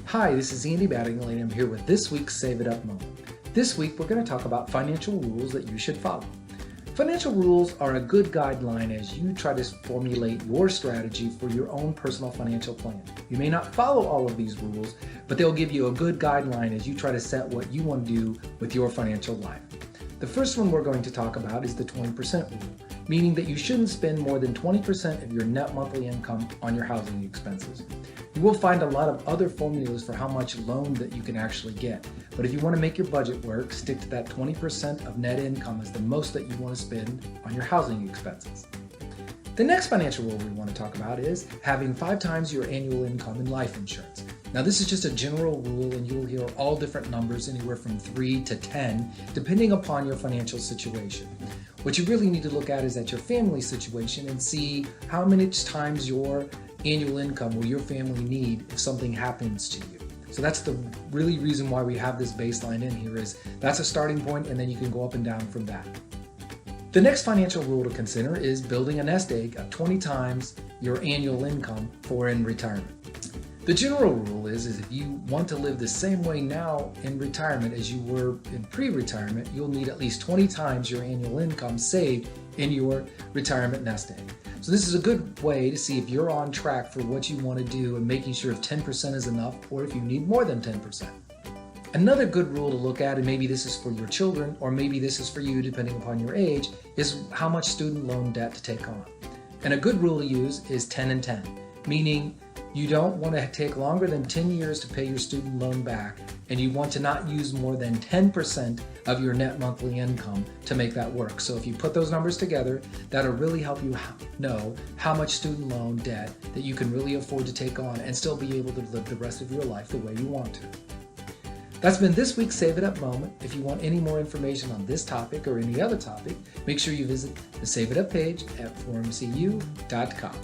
Hi, this is Andy Mattingly and I'm here with this week's Save It Up Moment. This week we're going to talk about financial rules that you should follow. Financial rules are a good guideline as you try to formulate your strategy for your own personal financial plan. You may not follow all of these rules, but they'll give you a good guideline as you try to set what you want to do with your financial life. The first one we're going to talk about is the 20% rule, meaning that you shouldn't spend more than 20% of your net monthly income on your housing expenses. You will find a lot of other formulas for how much loan that you can actually get, but if you want to make your budget work, stick to that 20% of net income as the most that you want to spend on your housing expenses. The next financial rule we want to talk about is having 5 times your annual income in life insurance. Now this is just a general rule and you will hear all different numbers anywhere from 3 to 10 depending upon your financial situation. What you really need to look at is at your family situation and see how many times your annual income will your family need if something happens to you. So that's the really reason why we have this baseline in here, is that's a starting point and then you can go up and down from that. The next financial rule to consider is building a nest egg of 20 times your annual income for in retirement. The general rule is if you want to live the same way now in retirement as you were in pre-retirement, you'll need at least 20 times your annual income saved in your retirement nest egg. So this is a good way to see if you're on track for what you want to do and making sure if 10% is enough or if you need more than 10%. Another good rule to look at, and maybe this is for your children or maybe this is for you depending upon your age, is how much student loan debt to take on. And a good rule to use is 10 and 10, meaning you don't want to take longer than 10 years to pay your student loan back, and you want to not use more than 10% of your net monthly income to make that work. So if you put those numbers together, that'll really help you know how much student loan debt that you can really afford to take on and still be able to live the rest of your life the way you want to. That's been this week's Save It Up Moment. If you want any more information on this topic or any other topic, make sure you visit the Save It Up page at formcu.com.